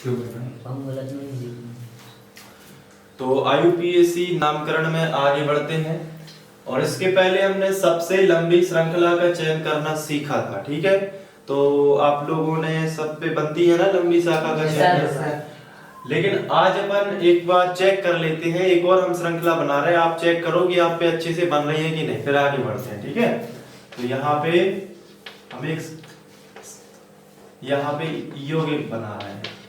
हम गलत नहीं। तो आईयूपीएसी नामकरण में आगे बढ़ते हैं और इसके पहले हमने सबसे लंबी श्रृंखला का चयन करना सीखा था, ठीक है। तो आप लोगों ने सब पे बनती है ना लंबी शाखा का चयन, लेकिन आज अपन एक बार चेक कर लेते हैं। एक और हम श्रृंखला बना रहे हैं, आप चेक करो कि आप पे अच्छे से बन रही है कि नहीं, फिर आगे बढ़ते हैं, ठीक है। तो यहाँ पे हम यहाँ पे यौगिक बना रहे हैं।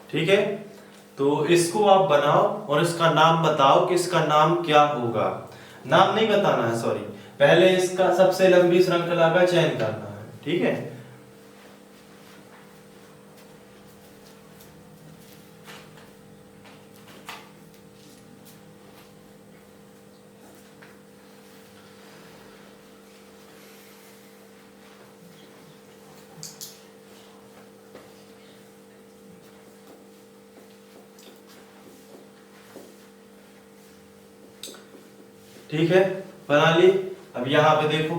ठीक है, तो इसको आप बनाओ और इसका नाम बताओ कि इसका नाम क्या होगा। नाम नहीं बताना है, सॉरी, पहले इसका सबसे लंबी श्रृंखला का चयन करना है, ठीक है। ठीक है, बना ली। अब यहां पे देखो,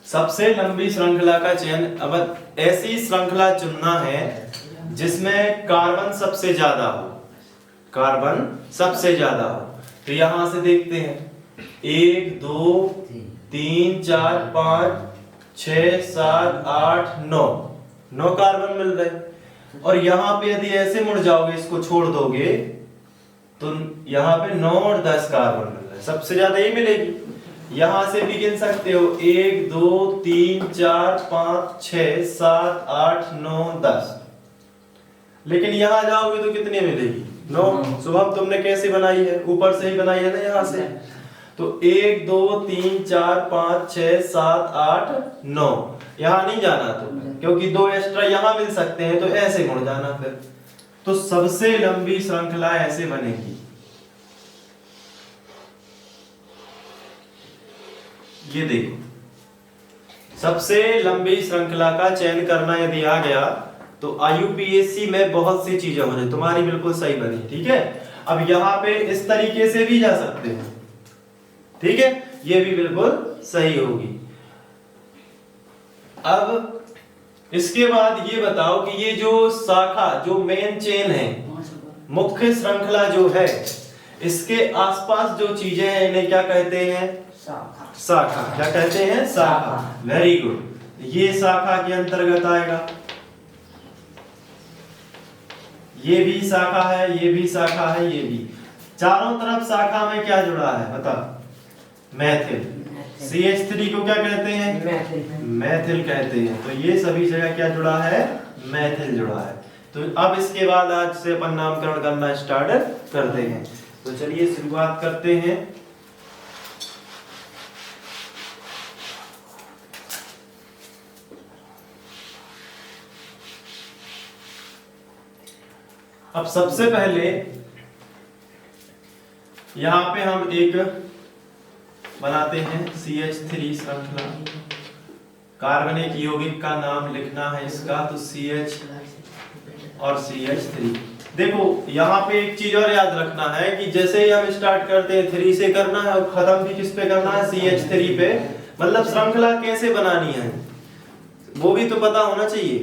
सबसे लंबी श्रृंखला का चयन, अब ऐसी श्रृंखला चुनना है जिसमें कार्बन सबसे ज्यादा हो, कार्बन सबसे ज्यादा हो। तो यहां से देखते हैं 1 2 3 4 5 6 7 8 9 9 कार्बन मिल रहे। और यहां पे यदि ऐसे मुड़ जाओगे, इसको छोड़ दोगे, तो यहाँ पे 9 और 10 कार्बन मिल रहे हैं, सबसे ज्यादा यही मिलेगी। यहां से भी गिन सकते हो 1 2 3 4 5 6 7 8 9 10। लेकिन यहां जाओगे तो कितनी मिलेगी? 9। शुभम तुमने कैसे बनाई है? ऊपर से ही बनाई है ना, यहां से। तो 1 2 3 4 5 6 7 8 9, यहां नहीं जाना तो, क्योंकि 2 एक्स्ट्रा यहां मिल सकते हैं, तो ऐसे मुड़ जाना फिर। तो सबसे लंबी श्रृंखला ऐसे बनेगी, ये देखो, सबसे लंबी श्रृंखला का चयन करना यदि आ गया तो आईयूपीएसी में बहुत सी चीजें हो रही, तुम्हारी बिल्कुल सही बनी, ठीक है। अब यहां पे इस तरीके से भी जा सकते हैं, ठीक है, ये भी बिल्कुल सही होगी। अब इसके बाद ये बताओ कि ये जो शाखा, जो मेन चेन है, मुख्य श्रृंखला जो है, इसके आसपास जो चीजें हैं इन्हें क्या कहते हैं? शाखा। क्या कहते हैं? शाखा। वेरी गुड, ये शाखा के अंतर्गत आएगा। ये भी शाखा है, ये भी शाखा है, ये भी। चारों तरफ शाखा में क्या जुड़ा है बता? मैथिल। CH3 को क्या कहते हैं? मैथिल कहते हैं। तो ये सभी जगह क्या जुड़ा है? मैथिल जुड़ा है। तो अब इसके बाद आज से अपन नामकरण करना स्टार्ट करते हैं। तो चलिए शुरुआत करते हैं। अब सबसे पहले यहां पे हम एक बनाते हैं CH3 श्रृंखला। कार्बनिक यौगिक का नाम लिखना है इसका, तो CH और CH3। देखो यहाँ पे एक चीज और याद रखना है कि जैसे ही हम स्टार्ट करते हैं 3 से करना है और खत्म भी किस पे करना है? CH3 पे। मतलब श्रृंखला कैसे बनानी है वो भी तो पता होना चाहिए,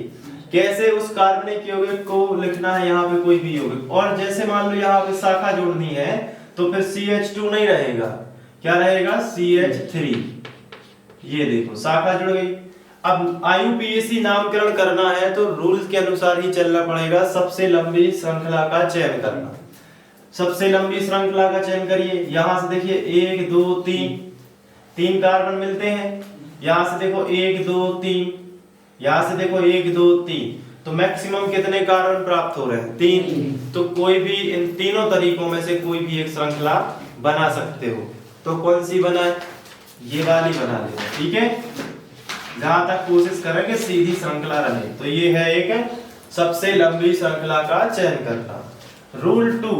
कैसे उस कार्बनिक यौगिक को लिखना है यहाँ पे, कोई भी यौगिक। और जैसे मान लो यहाँ पे शाखा जोड़नी है तो फिर CH2 नहीं रहेगा, क्या रहेगा? CH3। ये देखो शाखा जुड़ गई। अब आईयूपीएसी नामकरण करना है तो रूल्स के अनुसार ही चलना पड़ेगा। सबसे लंबी श्रृंखला का चयन करना, सबसे लंबी श्रृंखला का चयन करिए। यहां से देखिए 1 2 3 3 कार्बन मिलते हैं। यहां से देखो 1 2 3, यहां से देखो 1 2 3, तो मैक्सिमम कितने कार्बन प्राप्त हो रहे हैं? 3। तो कोई भी इन तीनों तरीकों में से कोई भी एक श्रृंखला बना सकते हो। तो कौन सी बनाए? ये वाली बना लेना, ठीक है। जहां तक कोशिश करेंगे सीधी श्रृंखला रहे। तो ये है एक सबसे लंबी श्रृंखला का चयन करना। रूल 2,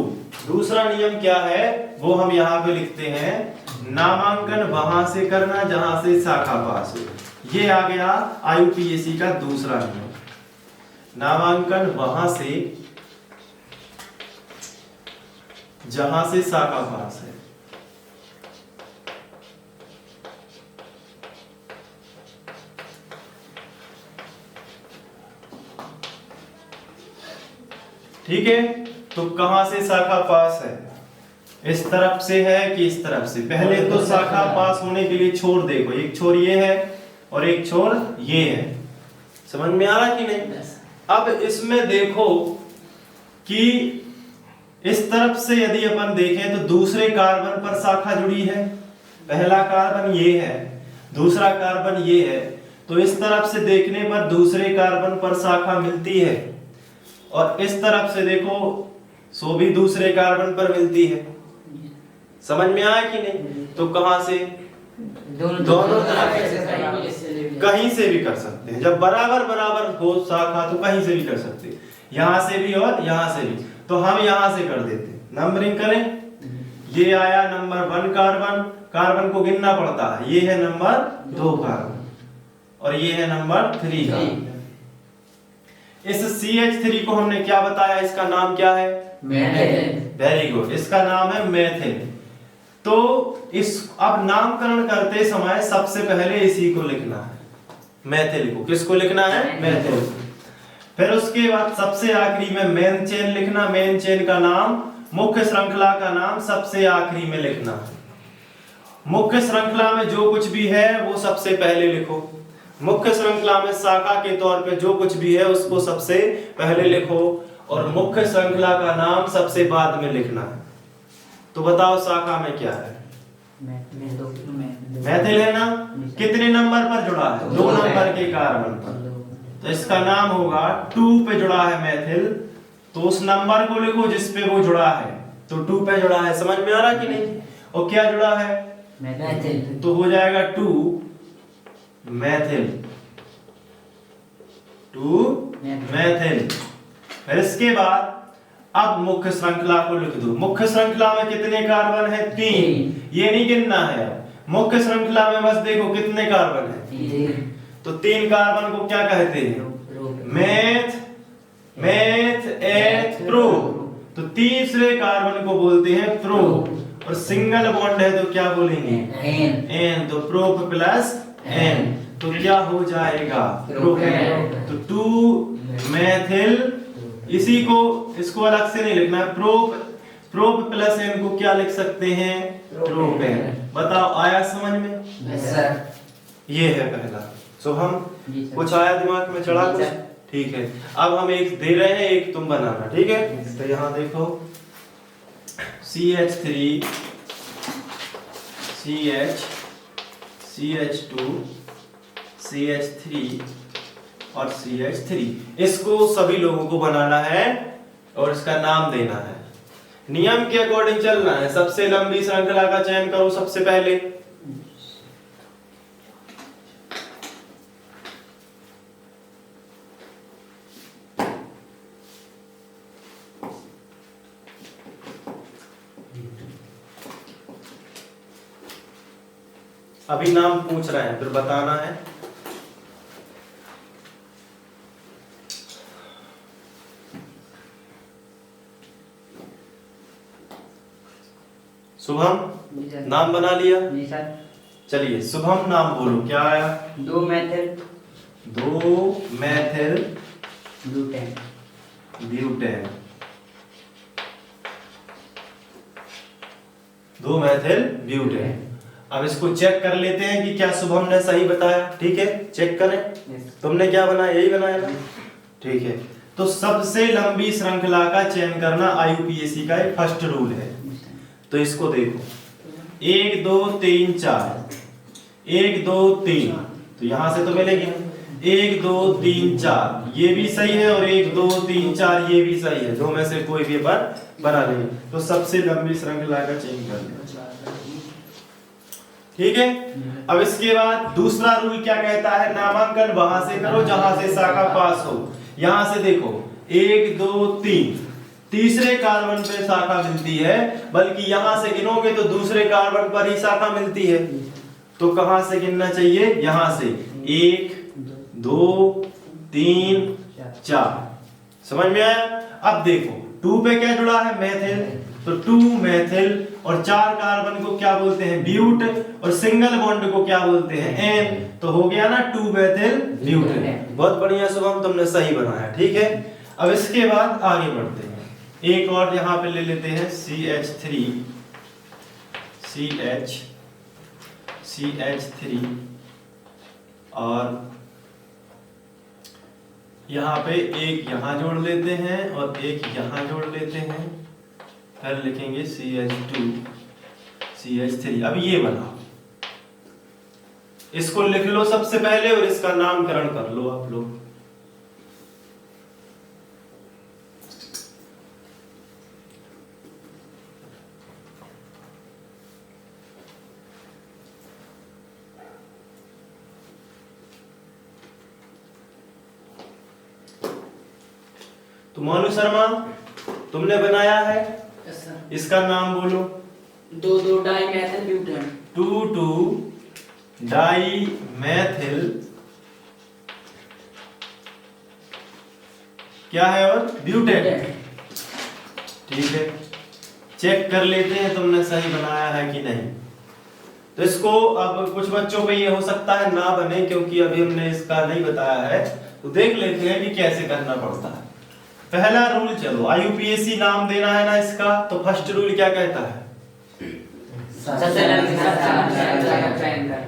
दूसरा नियम क्या है वो हम यहाँ पे लिखते हैं, नामांकन वहां से करना जहां से शाखा पास हो। ये आ गया आईयूपीएसी का दूसरा नियम, नामांकन वहां से जहां से शाखा पास है। ठीक है, तो कहां से शाखा पास है, इस तरफ से है कि इस तरफ से। पहले तो शाखा पास होने के लिए छोर देखो, एक छोर ये है और एक छोर ये है, समझ में आ रहा कि नहीं। अब इसमें देखो कि इस तरफ से यदि अपन देखें तो दूसरे कार्बन पर शाखा जुड़ी है, पहला कार्बन ये है, दूसरा कार्बन ये है, तो इस तरफ से देखने पर दूसरे कार्बन पर शाखा मिलती है, और इस तरफ से देखो सो भी दूसरे कार्बन पर मिलती है। समझ में आया कि नहीं। तो कहां से, दोनों तरफ से, कहीं से भी कर सकते हैं। जब बराबर बराबर हो शाखा तो कहीं से भी कर सकते हैं, यहां से भी और यहां से भी। तो हम यहां से कर देते हैं, नंबरिंग करें। ये आया नंबर 1 कार्बन, कार्बन को गिनना पड़ता है, ये है नंबर 2 कार्बन और ये है नंबर 3 कार्बन। इस CH3 को हमने क्या बताया, इसका नाम क्या है, मेथिल। वेरी गुड, इसका नाम है मेथिल। तो इस अब नामकरण करते समय सबसे पहले इसी को लिखना है, मेथिल को। किसको लिखना है, मेथिल। फिर उसके बाद सबसे आखिरी में मेन चेन लिखना, मेन चेन का नाम, मुख्य श्रृंखला का नाम सबसे आखिरी में लिखना है। मुख्य श्रृंखला में जो कुछ भी है वो सबसे पहले लिखो, मुख्य श्रृंखला में शाखा के तौर पे जो कुछ भी है उसको सबसे पहले लिखो, और मुख्य श्रृंखला का नाम सबसे बाद में लिखना है। तो बताओ शाखा में क्या है, मेथिल है ना। कितने नंबर पर जुड़ा है, 2 नंबर के कार्बन पर, तो इसका नाम होगा 2 पे जुड़ा है मेथिल। तो उस नंबर को लिखो जिस पे वो जुड़ा है, तो 2 पे जुड़ा है। समझ में आ रहा कि नहीं। और क्या जुड़ा है, मेथिल, तो हो जाएगा 2 मेथिल, 2 मेथिल। फिर इसके बाद अब मुख्य श्रृंखला को लिख दो। मुख्य श्रृंखला में कितने कार्बन है, 3। ये नहीं गिनना है, मुख्य श्रृंखला में बस देखो कितने कार्बन है, तो 3 कार्बन को क्या कहते हैं, मेथ, मेथ, एथ, प्रो। तो तीसरे कार्बन को बोलते हैं प्रो, और सिंगल बॉन्ड है तो क्या बोलेंगे, एन। तो प्रोप प्लस एन, तो क्या हो जाएगा, प्रोपेन। तो 2 मेथिल, इसी को, इसको अलग से नहीं लिखना है, प्रोप, प्रोप प्लस एन को क्या लिख सकते हैं, प्रोपेन। बताओ आया समझ में। yes, sir। ये है पहला। सो हम कुछ आया दिमाग में चढ़ा कुछ, ठीक है। अब हम एक दे रहे हैं, एक तुम बनाना, ठीक है। तो यहाँ देखो CH3 CH CH2 CH3 और CH3, इसको सभी लोगों को बनाना है और इसका नाम देना है। नियम के अकॉर्डिंग चलना है। सबसे लंबी श्रृंखला का चयन करो सबसे पहले। अभी नाम पूछ रहे हैं, फिर बताना है। शुभम, नाम बना लिया? जी सर। चलिए शुभम नाम बोलो, क्या आया? 2 methyl, 2 methyl butane, butane, 2 methyl butane. अब इसको चेक कर लेते हैं कि क्या शुभम ने सही बताया। ठीक है, चेक करें। तुमने क्या बनाया, यही बनाया ना? ठीक है, तो सबसे लंबी श्रृंखला का चयन करना आईयूपीएसी का एक फर्स्ट रूल है। तो इसको देखो, 1 2 3 4, 1 2 3, तो यहां से तो मिलेगी 1 2 3 4, ये भी सही है, और 1 2 3 4 ये भी सही है। दो में से कोई भी पर बना नहीं, तो सबसे लंबी श्रृंखला का चयन कर लें। ठीक है। अब इसके बाद दूसरा रूल क्या कहता है, नामांकन वहां से करो जहां से शाखा पास हो। यहां से देखो 1 2 3 तीसरे कार्बन पे शाखा मिलती है, बल्कि यहां से गिनोगे तो दूसरे कार्बन पर ही शाखा मिलती है। तो कहां से गिनना चाहिए? यहां से 1 2 3 4। समझ में आया? अब देखो 2 पे क्या जुड़ा है? मेथिल। तो 2 मेथिल और 4 कार्बन को क्या बोलते हैं? ब्यूट। और सिंगल बॉन्ड को क्या बोलते हैं? एन। तो हो गया ना 2 मेथिल ब्यूटेन। बहुत बढ़िया शुभम, तुमने सही बनाया। ठीक है, अब इसके बाद आगे बढ़ते हैं। एक और यहां पे ले लेते हैं CH3 और यहाँ पे एक यहाँ जोड़ लेते हैं और एक यहाँ जोड़ लेते हैं, फिर लिखेंगे CH2 CH3। अब ये बनाओ, इसको लिख लो सबसे पहले और इसका नामकरण कर लो आप लोग। तो मोनू शर्मा तुमने बनाया है, इसका नाम बोलो। 2 di methyl butane. 2 di methyl क्या है? और ब्यूटेन। ठीक है, चेक कर लेते हैं तुमने सही बनाया है कि नहीं। तो इसको अब कुछ बच्चों पे ये हो सकता है ना बने, क्योंकि अभी हमने इसका नहीं बताया है। तो देख लेते हैं कि कैसे करना पड़ता है। पहला रूल, चलो IUPAC नाम देना है ना इसका, तो फर्स्ट रूल क्या कहता है?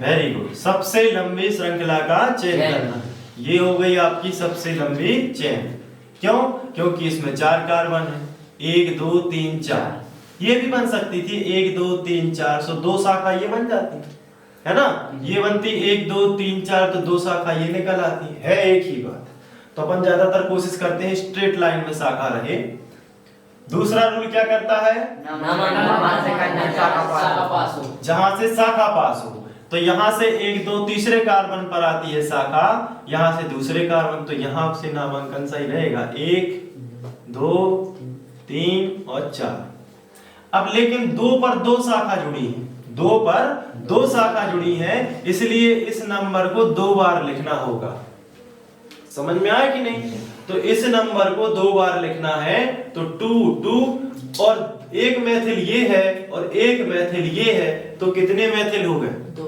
वेरी गुड, सबसे लंबी श्रृंखला का चयन करना। ये हो गई आपकी सबसे लंबी चेन। क्यों? क्योंकि इसमें 4 कार्बन है, 1 2 3 4। ये भी बन सकती थी 1 2 3 4, सो 2 शाखा ये बन जाती है ना। ये बनती 1 2 3 4, तो 2 शाखा ये निकल आती है एक ही बात। तो अपन ज्यादातर कोशिश करते हैं स्ट्रेट लाइन में शाखा रहे। दूसरा रूल क्या करता है? जहां से शाखा पास हो। तो यहाँ से 1 2 तीसरे कार्बन पर आती है शाखा, यहाँ से दूसरे कार्बन, तो यहाँ से नामांकन सही रहेगा 1 2 3 और 4। अब लेकिन 2 पर 2 शाखा जुड़ी है, 2 पर 2 शाखा जुड़ी है, इसलिए इस नंबर को 2 बार लिखना होगा। समझ में आया कि नहीं? तो इस नंबर को 2 बार लिखना है। तो 2 2 और एक मेथिल ये है और एक मेथिल ये है, तो कितने मेथिल हो गए? 2।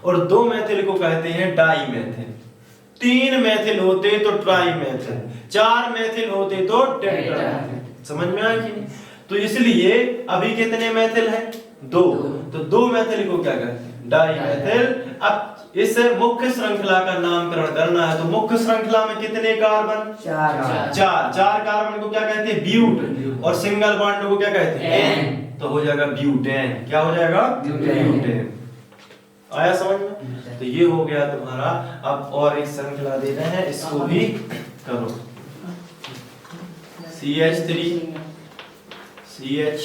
और 2 मेथिल को कहते हैं डाई मेथिल। 3 मेथिल होते तो ट्राई मेथिल, 4 मेथिल होते तो टेट्रा। समझ में आया कि नहीं? तो इसलिए अभी कितने मेथिल हैं? 2। तो 2 मेथिल को क्या कहते हैं? Dimethyl. अब इस मुख्य श्रृंखला का नामकरण करना है, तो मुख्य श्रृंखला में कितने कार्बन? 4 कार्बन को क्या कहते हैं? ब्यूट। और सिंगल बॉन्ड को क्या कहते हैं? एन। तो हो जाएगा ब्यूटेन। क्या हो जाएगा? ब्यूटेन। आया समझ में? तो ये हो गया तुम्हारा। अब और एक श्रृंखला दे रहे हैं, इसको भी करो। CH3 CH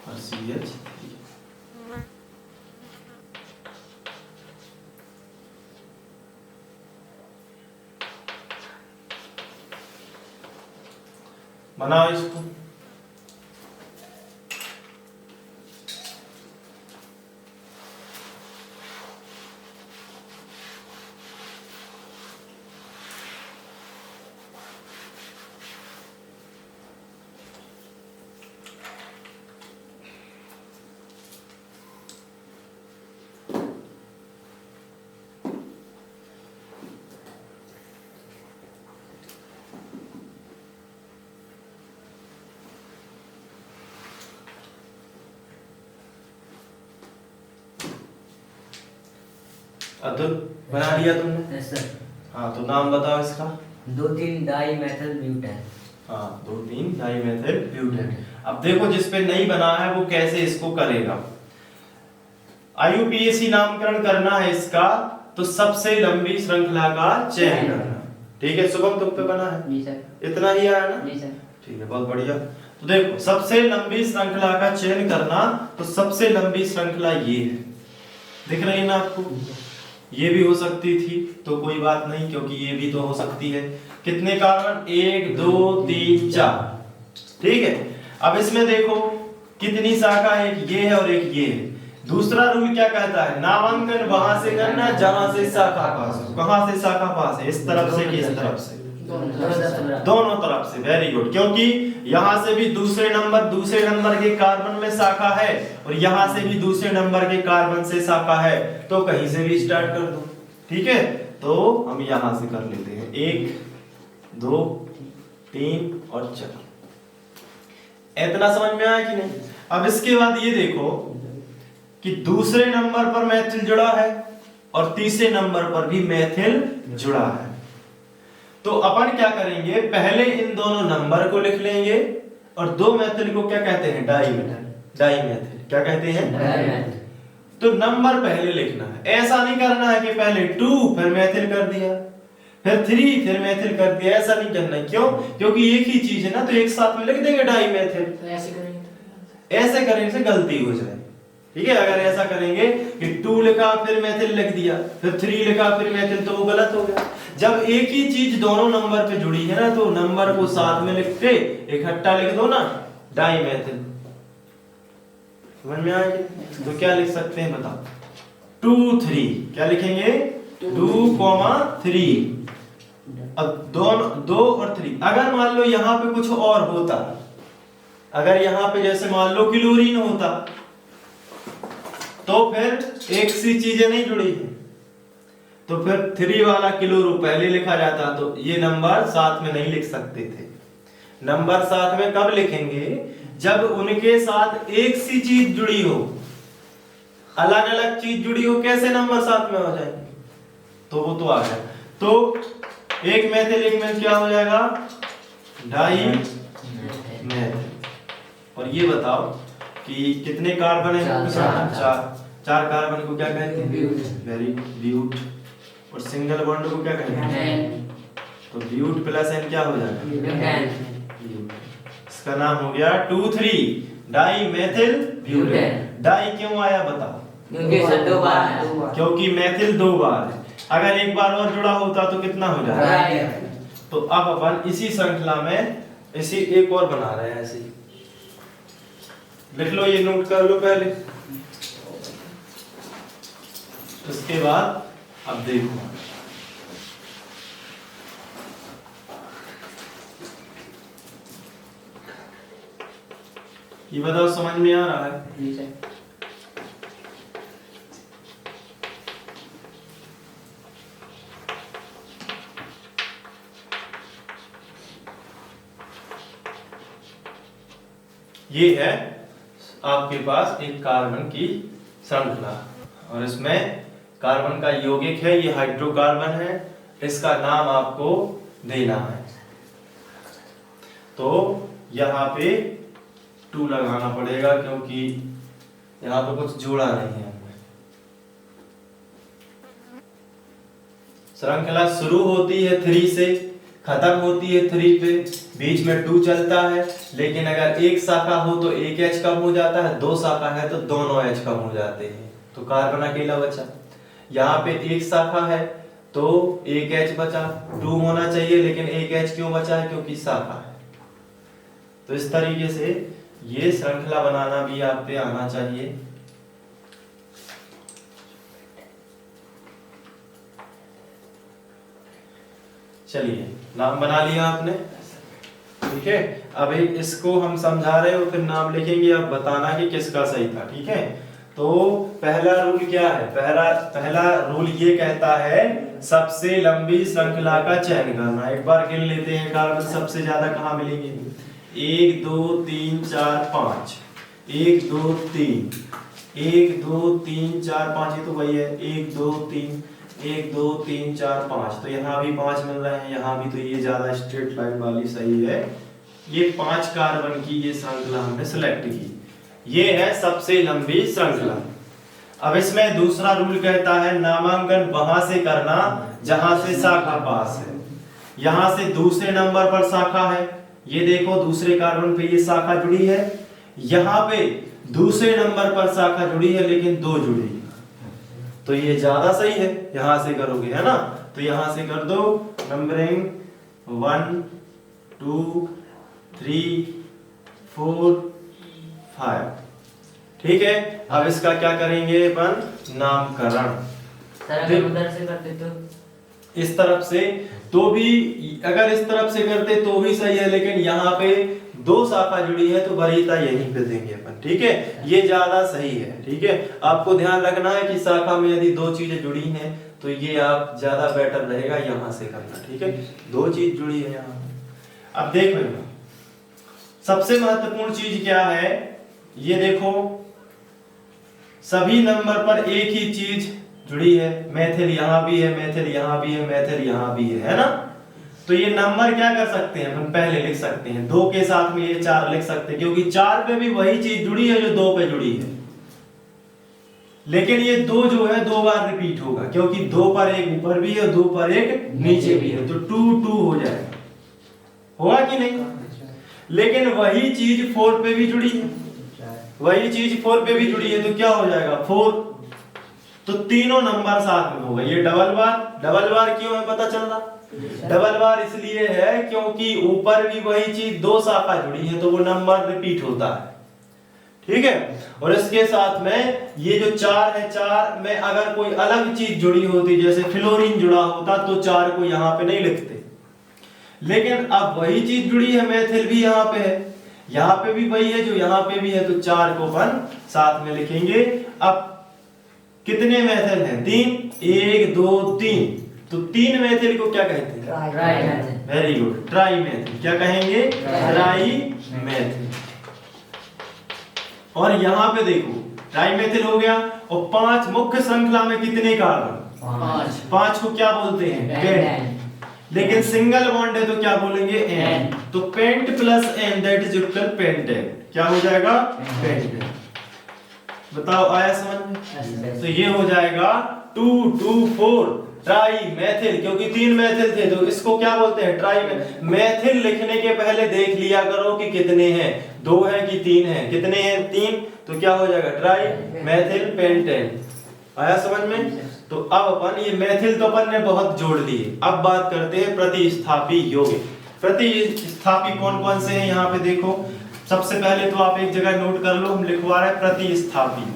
और CH। बनाओ इसको। अतुल बना लिया तुमने? Yes sir. हाँ, तो नाम बताओ इसका। 2 3 डाई मेथिल ब्यूटेन। हाँ, 2 3 डाई मेथिल ब्यूटेन। अब देखो जिस पे नहीं बना है वो कैसे इसको करेगा। IUPAC नामकरण करना है इसका, तो सबसे लंबी श्रृंखला का चयन करना। ठीक है शुभम, तुम पे बना है? जी सर। इतना ही आया ना? जी सर। ठीक है, बहुत बढ़िया। तो देखो सबसे लंबी श्रृंखला का चयन करना, तो सबसे लंबी श्रृंखला ये है, दिख रही है ना आपको? ये भी हो सकती थी तो कोई बात नहीं, क्योंकि ये भी तो हो सकती है। कितने कार्बन? 1 2 3 4, ठीक है। अब इसमें देखो कितनी शाखा है, एक ये है और एक ये है। दूसरा रूल क्या कहता है? नामांकन वहां से करना जहां से शाखा पास हो। कहां से शाखा पास है? इस तरफ से कि इस तरफ से? दोनों तरफ से। वेरी गुड, क्योंकि यहां से भी दूसरे नंबर के कार्बन में शाखा है और यहां से भी दूसरे नंबर के कार्बन से शाखा है, तो कहीं से भी स्टार्ट कर दो, ठीक है। तो हम यहां से कर लेते हैं 1 2 3 और 4। इतना समझ में आया कि नहीं? अब इसके बाद ये देखो कि दूसरे नंबर पर मैथिल जुड़ा है और तीसरे नंबर पर भी मैथिल जुड़ा है। तो अपन क्या करेंगे, पहले इन दोनों नंबर को लिख लेंगे और दो मैथिल को क्या कहते हैं? डाईमेथिल। क्या कहते हैं? तो नंबर पहले लिखना है। ऐसा नहीं करना है कि पहले 2 फिर मैथिल कर दिया, फिर 3 फिर मैथिल कर दिया, ऐसा नहीं करना है। क्यों? क्योंकि एक ही चीज है ना, तो एक साथ में लिख देंगे डाईमेथिल। ऐसे करने से गलती हो जाए, ठीक है। अगर ऐसा करेंगे कि 2 लिखा फिर मैथिल लिख दिया, फिर 3 लिखा फिर मैथिल, तो वो गलत हो गया। जब एक ही चीज दोनों नंबर पे जुड़ी है ना, तो नंबर को साथ में लिख के इकट्ठा लिख दो ना, डाईमेथिल। समझ में आया? तो क्या लिख सकते हैं बताओ? 2 3। क्या लिखेंगे? 2 3। अब दोनों 2 और 3। अगर मान लो यहाँ पे कुछ और होता, अगर यहाँ पे जैसे मान लो क्लोरीन होता, तो फिर एक सी चीजें नहीं जुड़ी है, तो फिर 3 वाला क्लोरो पहले लिखा जाता, तो ये नंबर साथ में नहीं लिख सकते थे। नंबर साथ में कब लिखेंगे? जब उनके साथ एक सी चीज जुड़ी हो। अलग अलग चीज जुड़ी हो, कैसे नंबर साथ में हो जाएंगे? तो वो तो आ गया। तो एक मैथिल क्या हो जाएगा? डाईमेथिल। और ये बताओ कि कितने कार्बन है? 4 कार्बन को क्या कहते हैं? वेरी ब्यूट। और सिंगल बॉन्ड को क्या कहते हैं? तो ब्यूट प्लस एन क्या हो जाएगा? इसका नाम हो गया 2 3 डाईमेथिल ब्यूटेन। डाई क्यों आया बताओ? क्योंकि मैथिल 2 बार है। अगर एक बार और जुड़ा होता तो कितना हो जाएगा? तो अब अपन इसी श्रृंखला में इसी एक और बना रहे हैं। ऐसे लिख लो, ये नोट कर लो पहले, उसके बाद अब देखो। ये बताओ समझ में आ रहा है? ये है आपके पास एक कार्बन की श्रृंखला और इसमें कार्बन का यौगिक है, ये हाइड्रोकार्बन है। इसका नाम आपको देना है। तो यहाँ पे 2 लगाना पड़ेगा क्योंकि यहाँ पे कुछ जोड़ा नहीं है। श्रृंखला शुरू होती है 3 से, खत्म होती है 3 पे, बीच में 2 चलता है। लेकिन अगर एक शाखा हो तो एक H कम हो जाता है, 2 शाखा है तो दोनों H कम हो जाते हैं, तो कार्बन अकेला बचा। यहाँ पे एक शाखा है तो एक H बचा, 2 होना चाहिए लेकिन एक H क्यों बचा है? क्योंकि शाखा है। तो इस तरीके से ये श्रृंखला बनाना भी आप पे आना चाहिए। चलिए, नाम बना लिया आपने, ठीक है। अब इसको हम समझा रहे हो, फिर नाम लिखेंगे, अब बताना कि किसका सही था, ठीक है। तो पहला रूल क्या है? पहला रूल ये कहता है सबसे लंबी श्रृंखला का चयन करना। एक बार गिन लेते हैं कार्बन सबसे ज्यादा कहाँ मिलेंगे। 1 2 3 4 5, 1 2 3, 1 2 3 4 5, ये तो वही है। 1 2 3, 1 2 3 4 5, तो यहाँ भी 5 मिल रहे हैं, यहाँ भी। तो ये ज्यादा स्ट्रेट लाइन वाली सही है। ये 5 कार्बन की ये श्रृंखला हमने सिलेक्ट की, ये है सबसे लंबी श्रृंखला। अब इसमें दूसरा रूल कहता है नामांकन वहां से करना जहां से शाखा पास है। यहां से दूसरे नंबर पर शाखा है, ये देखो दूसरे कार्बन पे ये शाखा जुड़ी है। यहाँ पे दूसरे नंबर पर शाखा जुड़ी है लेकिन 2 जुड़ी है, तो ये ज्यादा सही है, यहां से करोगे है ना। तो यहां से कर दो नंबरिंग 1 2 3 4 5। ठीक है, अब इसका क्या करेंगे अपन, नामकरण। सर अगर उधर से करते तो इस तरफ से तो भी, अगर इस तरफ से करते तो भी सही है, लेकिन यहाँ पे दो शाखा जुड़ी है तो वरीयता यहीं पे देंगे अपन। ठीक है, ये ज्यादा सही है। ठीक है, आपको ध्यान रखना है कि शाखा में यदि दो चीजें जुड़ी हैं तो ये आप ज्यादा बेटर रहेगा यहां से करना। ठीक है, दो चीज जुड़ी है यहाँ। अब देख लो सबसे महत्वपूर्ण चीज क्या है, ये देखो सभी नंबर पर एक ही चीज जुड़ी है। मैथिल यहाँ भी है, मैथिल यहाँ भी है, मैथिल यहाँ भी है ना। तो ये नंबर क्या कर सकते हैं अपन, पहले लिख सकते हैं 2 के साथ में ये 4 लिख सकते हैं, क्योंकि 4 पे भी वही चीज जुड़ी है जो 2 पे जुड़ी है। लेकिन ये 2 जो है 2 बार रिपीट होगा, क्योंकि 2 पर एक ऊपर भी है, 2 पर एक नीचे भी है, तो 2 2 हो जाएगा। होगा कि नहीं? लेकिन वही चीज 4 पे भी जुड़ी है, वही चीज 4 पे भी जुड़ी है, तो क्या हो जाएगा 4। तो तीनों नंबर साथ में होगा। ये डबल बार क्यों है पता चल रहा? डबल बार इसलिए है क्योंकि ऊपर भी वही चीज 2 शाखा जुड़ी है, तो वो नंबर रिपीट होता है। ठीक है, और इसके साथ में ये जो 4 है, 4 में अगर कोई अलग चीज जुड़ी होती, जैसे फ्लोरीन जुड़ा होता, तो 4 को यहाँ पे नहीं लिखते। लेकिन अब वही चीज जुड़ी है, मैथिल भी यहाँ पे है, यहाँ पे भी वही है जो यहाँ पे भी है, तो 4 को अपन साथ में लिखेंगे। अब कितने मैथिल हैं? 3, 1 2 3। तो 3 मैथिल को क्या कहते हैं? Try Maithil. Very good, try Maithil. क्या कहेंगे? ट्राई मैथिल। और यहाँ पे देखो ट्राई मैथिल हो गया। और 5 मुख्य श्रृंखला में कितने कार्बन? 5 को क्या बोलते हैं? पेंट। लेकिन सिंगल बॉन्ड है तो क्या बोलेंगे? एन। तो pent plus ane that is equal pentane. क्या हो जाएगा? पेंटेन। बताओ आया समझ में? तो ये हो जाएगा 2 2 4 ट्राई मैथिल, क्योंकि 3 मैथिल थे तो इसको क्या बोलते हैं? ट्राई मैथिल। लिखने के पहले देख लिया करो कि कितने हैं, 2 हैं कि 3 हैं। कितने हैं? 3। तो क्या हो जाएगा? Try Maithil pentane. आया समझ में? तो अब अपन ये मैथिल तो अपन ने बहुत जोड़ लिए। अब बात करते हैं प्रतिस्थापी यौगिक। प्रतिस्थापी कौन कौन से हैं यहाँ पे देखो। सबसे पहले तो आप एक जगह नोट कर लो, हम लिखवा रहे हैं प्रतिस्थापी।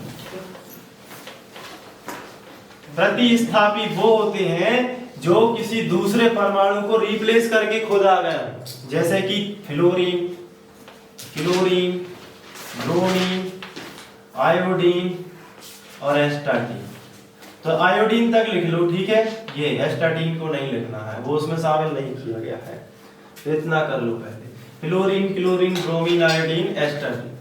प्रतिस्थापी वो होते हैं जो किसी दूसरे परमाणु को रिप्लेस करके खुद आ गया, जैसे कि फ्लोरीन, क्लोरीन, ब्रोमीन, आयोडीन और एस्टाटीन। तो आयोडीन तक लिख लो, ठीक है। ये एस्टाटीन को नहीं लिखना है, वो उसमें शामिल नहीं किया गया है, तो इतना कर लो पहले। Fluorine, chlorine, bromine, iodine, astatine,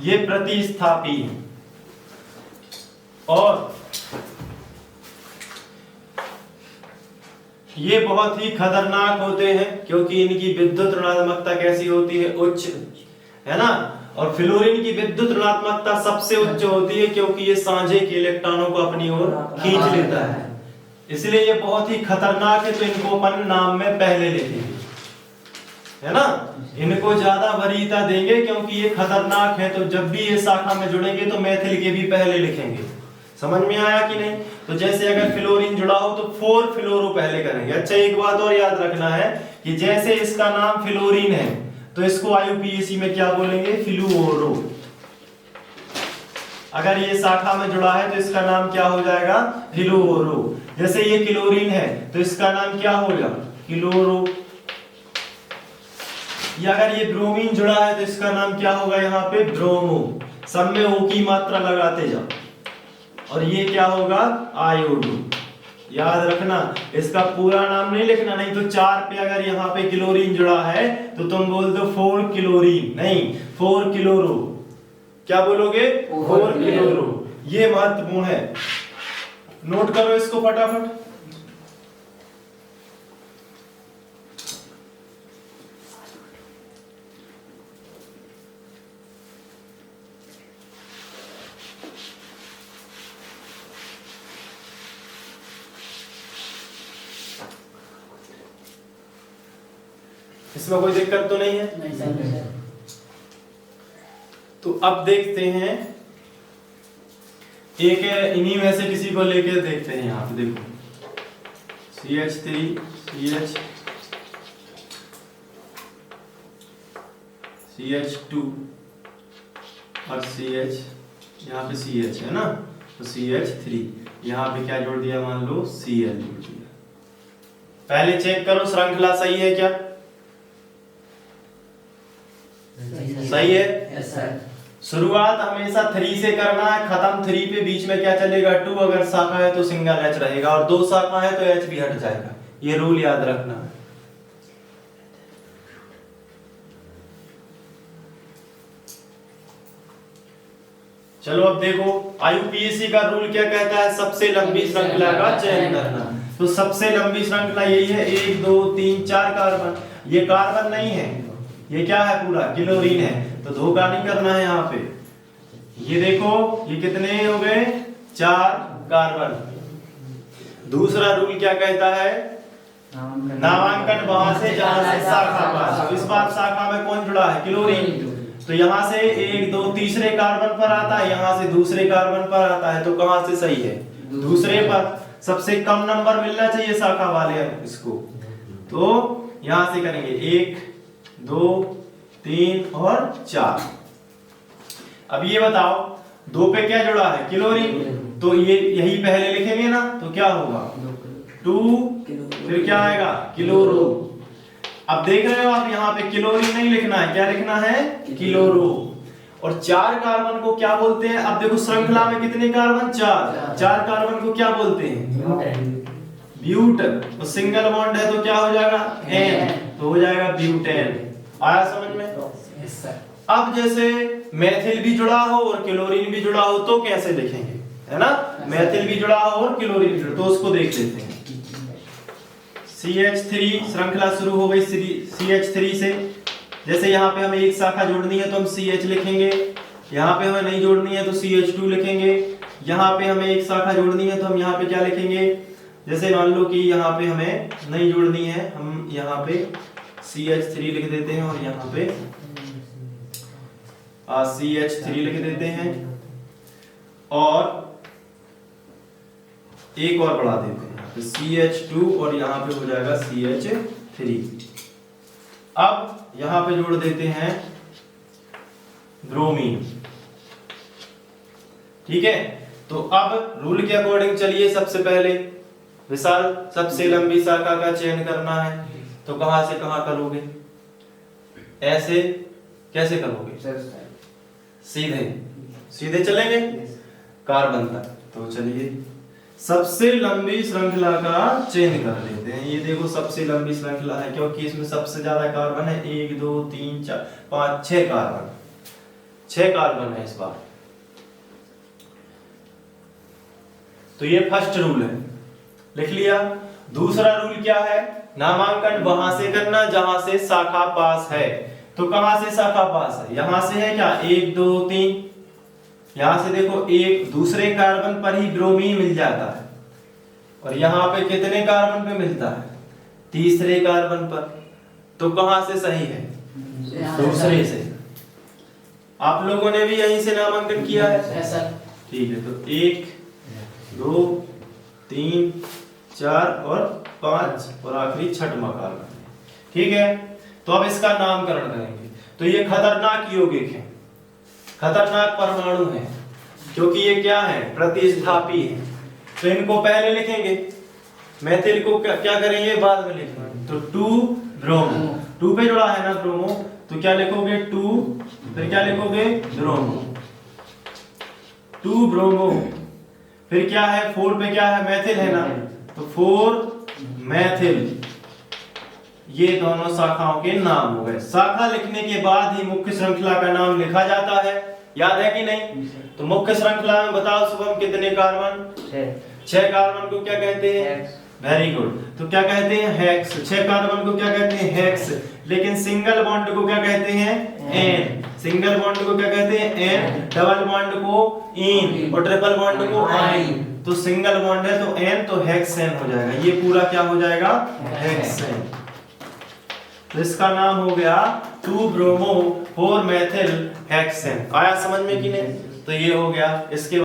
ये प्रतिस्थापी है। और ये बहुत ही खतरनाक होते हैं क्योंकि इनकी विद्युत ऋणात्मकता कैसी होती है? उच्च, है ना। और फ्लोरीन की विद्युत ऋणात्मकता सबसे उच्च होती है क्योंकि ये साझे के इलेक्ट्रॉनों को अपनी ओर खींच लेता है, इसलिए ये बहुत ही खतरनाक है। तो इनको अपन नाम में पहले लिखेंगे, है ना। इनको ज्यादा वरीयता देंगे क्योंकि ये खतरनाक है। तो जब भी ये शाखा में जुड़ेंगे तो मैथिल के भी पहले लिखेंगे। समझ में आया कि नहीं? तो जैसे अगर फ्लोरीन जुड़ा हो तो 4 फ्लोरो पहले करेंगे। अच्छा, एक बात और याद रखना है कि जैसे इसका नाम फ्लोरीन है तो इसको आईयूपीएसी में क्या बोलेंगे? फ्लूओरो। अगर ये शाखा में जुड़ा है तो इसका नाम क्या हो जाएगा? फ्लूओरो। जैसे ये क्लोरीन है तो इसका नाम क्या होगा? क्लोरो। या अगर ये ब्रोमीन जुड़ा है तो इसका नाम क्या होगा? यहाँ पे ब्रोमो। सब में ओ की मात्रा लगाते जाओ। और ये क्या होगा? आयोडो। याद रखना, इसका पूरा नाम नहीं लिखना, नहीं तो 4 पे अगर यहाँ पे क्लोरीन जुड़ा है तो तुम बोल दो 4 क्लोरीन, नहीं 4 क्लोरो। क्या बोलोगे? 4 क्लोरो। ये महत्वपूर्ण है, नोट करो इसको फटाफट। इसमें कोई दिक्कत तो नहीं है? नहीं सर। तो अब देखते हैं एक इन्हीं में से किसी को लेके देखते हैं। यहाँ पे देखो CH3 CH2 और CH, यहाँ पे CH है ना, तो CH3, यहाँ पे क्या जोड़ दिया, मान लो Cl जोड़ दिया। पहले चेक करो श्रृंखला सही है क्या, सही है। Yes sir. शुरुआत हमेशा 3 से करना है, खत्म 3 पे, बीच में क्या चलेगा 2, अगर शाखा है तो सिंगल H रहेगा, और 2 शाखा है तो H भी हट जाएगा। ये रूल याद रखना है। चलो अब देखो IUPAC का रूल क्या कहता है, सबसे लंबी श्रृंखला का चयन करना। तो सबसे लंबी श्रृंखला यही है, 1 2 3 4 कार्बन। ये कार्बन नहीं है, ये क्या है, पूरा क्लोरीन है, तो धोखा नहीं करना है यहाँ पे। ये देखो ये कितने हो गए, 4 कार्बन। दूसरा रूल क्या कहता है, नामांकन वहां से जहां से शाखा पास। तो इस बार शाखा में कौन जुड़ा है, क्लोरीन, तो यहाँ से 1 2 तीसरे कार्बन पर आता है, यहाँ से दूसरे कार्बन पर आता है, तो कहां से सही है, दूसरे पर। सबसे कम नंबर मिलना चाहिए शाखा वाले इसको, तो यहां से करेंगे 1 2 3 और 4। अब ये बताओ 2 पे क्या जुड़ा है, क्लोरीन, तो ये यही पहले लिखेंगे ना, तो क्या होगा 2, फिर क्या आएगा क्लोरो। अब देख रहे हो आप, यहाँ पे क्लोरीन नहीं लिखना है, क्या लिखना है, क्लोरो। और 4 कार्बन को क्या बोलते हैं, अब देखो श्रृंखला में कितने कार्बन, 4 कार्बन को क्या बोलते हैं, ब्यूट। तो सिंगल बॉन्ड है तो क्या हो जाएगा, एन, तो हो जाएगा ब्यूटेन। आया समझ में। Yes sir. अब जैसे मेथिल भी जुड़ा हो और क्लोरीन भी जुड़ा हो तो कैसे लिखेंगे, है ना, मेथिल भी जुड़ा हो और क्लोरीन भी जुड़ा, तो उसको देख लेते हैं। CH3 श्रृंखला शुरू हो गई CH3 से। जैसे यहाँ पे हमें एक शाखा जोड़नी है तो हम CH लिखेंगे, यहाँ पे हमें नहीं जोड़नी है तो CH2 लिखेंगे, यहाँ पे हमें एक शाखा जोड़नी है तो हम यहाँ पे क्या लिखेंगे, जैसे मान लो कि यहाँ पे हमें नहीं जोड़नी है, हम यहाँ पे CH3 लिख देते हैं और यहाँ पे CH3 लिख देते हैं और एक और बढ़ा देते हैं, तो CH2 और यहाँ पे हो जाएगा CH3। अब यहाँ पे जोड़ देते हैं ब्रोमीन, ठीक है। तो अब रूल के अकॉर्डिंग चलिए, सबसे पहले विशाल सबसे लंबी शाखा का चयन करना है, तो कहां से कहां करोगे, ऐसे कैसे करोगे, सीधे सीधे चलेंगे कार्बन तक। तो चलिए सबसे लंबी श्रृंखला का चयन कर लेते हैं। ये देखो सबसे लंबी श्रृंखला है क्योंकि इसमें सबसे ज्यादा कार्बन है, 1 2 3 4 5 6 कार्बन, 6 कार्बन है इस बार। तो ये फर्स्ट रूल है, लिख लिया। दूसरा रूल क्या है, नामांकन वहां से करना जहां से शाखा पास है। तो कहां से शाखा पास है, यहां से है क्या, 1 2 3, यहां से देखो एक दूसरे कार्बन पर ही ब्रोमीन मिल जाता है, और यहां पे कितने कार्बन पे मिलता है, तीसरे कार्बन पर। तो कहां से सही है, दूसरे से। आप लोगों ने भी यहीं से नामांकन किया है, ठीक है। तो 1 2 3 4 और 5 और आखिरी छठवां कार्बन, ठीक है। तो अब इसका नामकरण करेंगे। तो ये खतरनाक यौगिक है, खतरनाक परमाणु है, क्योंकि ये क्या है, प्रतिस्थापी है। तो इनको पहले लिखेंगे, मेथिल को क्या करेंगे, बाद में लिखेंगे। तो 2 ब्रोमो, 2 पे जुड़ा है ना ब्रोमो, तो क्या लिखोगे 2, फिर क्या लिखोगे ब्रोमो, 2 ब्रोमो। फिर क्या है, 4 पे क्या है, मेथिल है ना, तो 4 मेथिल। ये दोनों शाखाओं के नाम हो गए। शाखा लिखने के बाद ही मुख्य श्रृंखला का नाम लिखा जाता है, याद है कि नहीं। तो मुख्य श्रृंखला में बताओ शुभम कितने कार्बन, 6 कार्बन को क्या कहते हैं, वेरी गुड। तो क्या कहते हैं, हेक्स। 6 कार्बन को क्या कहते हैं, हेक्स। लेकिन सिंगल बॉन्ड को क्या कहते हैं, एन। सिंगल बॉन्ड को क्या कहते हैं, एन। डबल बॉन्ड को इन और ट्रिपल बॉन्ड को आइन। तो सिंगल बॉन्ड है तो एन, तो हेक्सेन हो जाएगा। ये पूरा क्या हो जाएगा, हेक्सेन। तो इसका नाम हो गया 2 ब्रोमो 4 मेथिल हेक्सेन। आया समझ में कि नहीं। तो ये हो गया। इसके